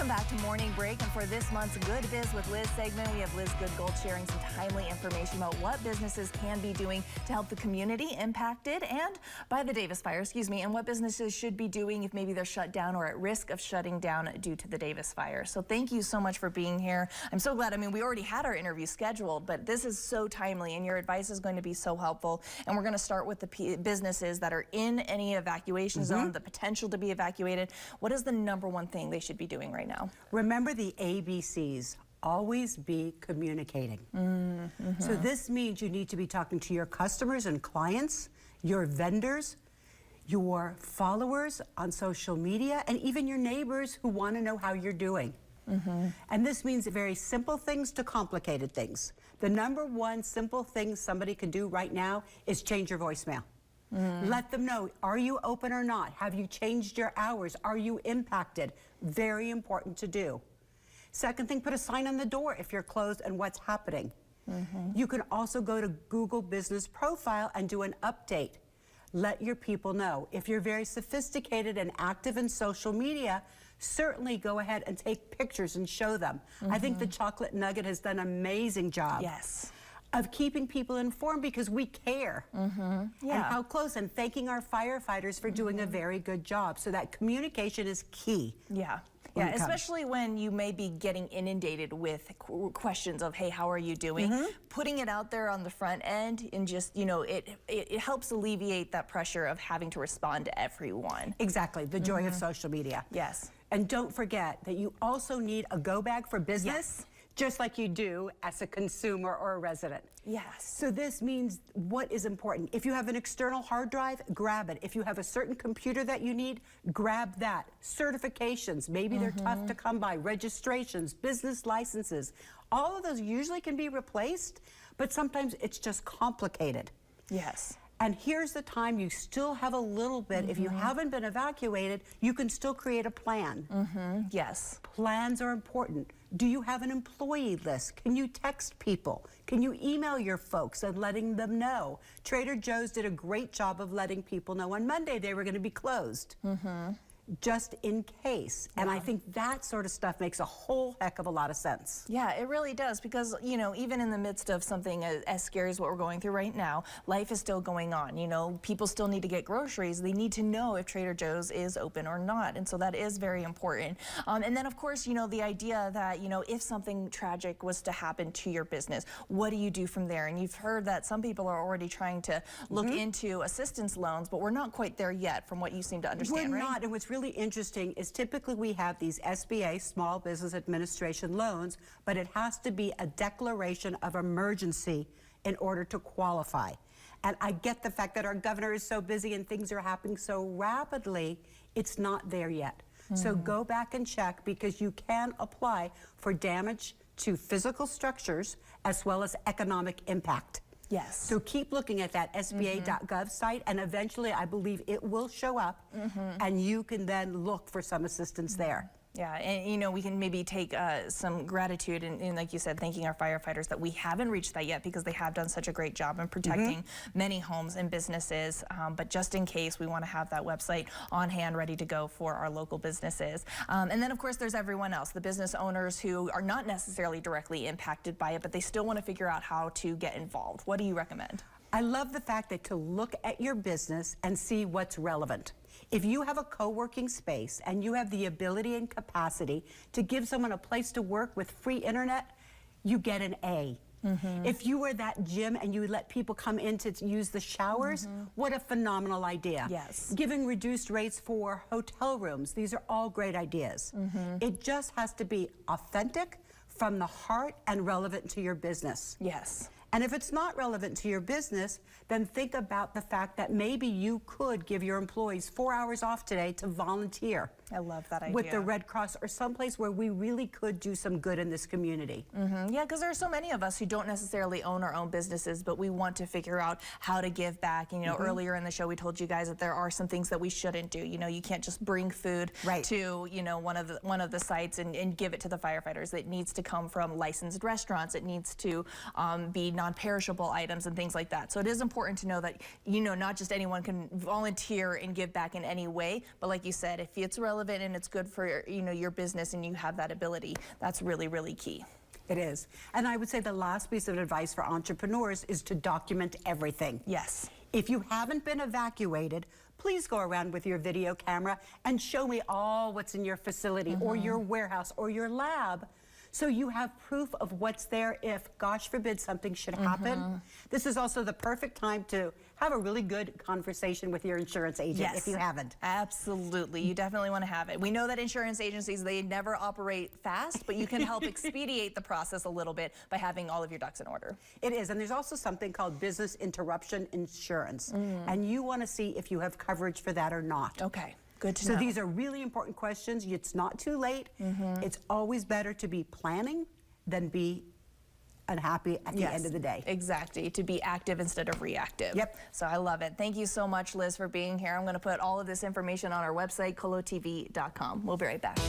Welcome back to Morning Break, and for this month's Good Biz with Liz segment, we have Liz Goodgold sharing some timely information about what businesses can be doing to help the community impacted and by the Davis fire, and what businesses should be doing if maybe they're shut down or at risk of shutting down due to the Davis fire. So thank you so much for being here. I'm so glad. I mean, we already had our interview scheduled, but this is so timely, and your advice is going to be so helpful. And we're going to start with the businesses that are in any evacuation zone, the potential to be evacuated. What is the #1 thing they should be doing right now? Remember the ABCs. Always be communicating. So this means you need to be talking to your customers and clients, your vendors, your followers on social media, and even your neighbors who want to know how you're doing. And this means very simple things to complicated things. The #1 simple thing somebody can do right now is change your voicemail. Let them know, are you open or not? Have you changed your hours? Are you impacted? Very important to do. Second thing, put a sign on the door if you're closed and what's happening. You can also go to Google Business Profile and do an update. Let your people know. If you're very sophisticated and active in social media, certainly go ahead and take pictures and show them. I think the Chocolate Nugget has done an amazing job. Of keeping people informed because we care. And how close, and thanking our firefighters for doing a very good job. So that communication is key. Yeah, especially when you may be getting inundated with questions of, hey, how are you doing? Putting it out there on the front end and just, you know, it helps alleviate that pressure of having to respond to everyone. Exactly, the joy of social media. And don't forget that you also need a go bag for business. Just like you do as a consumer or a resident. So this means what is important. If you have an external hard drive, grab it. If you have a certain computer that you need, grab that. Certifications, maybe they're tough to come by. Registrations, business licenses. All of those usually can be replaced, but sometimes it's just complicated. And here's the time you still have a little bit. If you haven't been evacuated, you can still create a plan. Plans are important. Do you have an employee list? Can you text people? Can you email your folks and letting them know? Trader Joe's did a great job of letting people know on Monday they were going to be closed. Just in case. And I think that sort of stuff makes a whole heck of a lot of sense. Yeah, it really does, because, you know, even in the midst of something as scary as what we're going through right now, life is still going on. You know, people still need to get groceries. They need to know if Trader Joe's is open or not. And so that is very important. And then, of course, you know, the idea that, you know, if something tragic was to happen to your business, what do you do from there? And you've heard that some people are already trying to look into assistance loans, but we're not quite there yet from what you seem to understand, We're not, and what's really interesting is typically we have these SBA, Small Business Administration loans, but it has to be a declaration of emergency in order to qualify. And I get the fact that our governor is so busy and things are happening so rapidly, it's not there yet. So go back and check, because you can apply for damage to physical structures as well as economic impact. So keep looking at that SBA.gov site, and eventually I believe it will show up, and you can then look for some assistance there. Yeah, and you know, we can maybe take some gratitude and like you said, thanking our firefighters that we haven't reached that yet, because they have done such a great job in protecting many homes and businesses. But just in case, we want to have that website on hand, ready to go for our local businesses. And then, of course, there's everyone else, the business owners who are not necessarily directly impacted by it, but they still want to figure out how to get involved. What do you recommend? I love the fact that to look at your business and see what's relevant. If you have a co-working space and you have the ability and capacity to give someone a place to work with free internet, you get an A. If you were that gym and you let people come in to use the showers, what a phenomenal idea. Giving reduced rates for hotel rooms, these are all great ideas. It just has to be authentic, from the heart, and relevant to your business. And if it's not relevant to your business, then think about the fact that maybe you could give your employees 4 hours off today to volunteer. I love that idea. With the Red Cross or someplace where we really could do some good in this community. Yeah, because there are so many of us who don't necessarily own our own businesses, but we want to figure out how to give back. And, you know, earlier in the show, we told you guys that there are some things that we shouldn't do. You know, you can't just bring food to, you know, one of the sites and give it to the firefighters. It needs to come from licensed restaurants. It needs to be non-perishable items and things like that. So it is important to know that, you know, not just anyone can volunteer and give back in any way, but like you said, if it's relevant relevant and it's good for your business and you have that ability, that's really, really key. It is. And I would say the last piece of advice for entrepreneurs is to document everything. Yes. If you haven't been evacuated, please go around with your video camera and show me all what's in your facility or your warehouse or your lab, so you have proof of what's there if, gosh forbid, something should happen. This is also the perfect time to have a really good conversation with your insurance agent if you haven't. Absolutely. You definitely want to have it. We know that insurance agencies, they never operate fast, but you can help expedite the process a little bit by having all of your ducks in order. It is, and there's also something called business interruption insurance, and you want to see if you have coverage for that or not. Okay. Good to know. So these are really important questions. It's not too late. It's always better to be planning than be unhappy at the end of the day. Exactly, to be active instead of reactive. Yep. So I love it. Thank you so much, Liz, for being here. I'm going to put all of this information on our website, colotv.com. We'll be right back.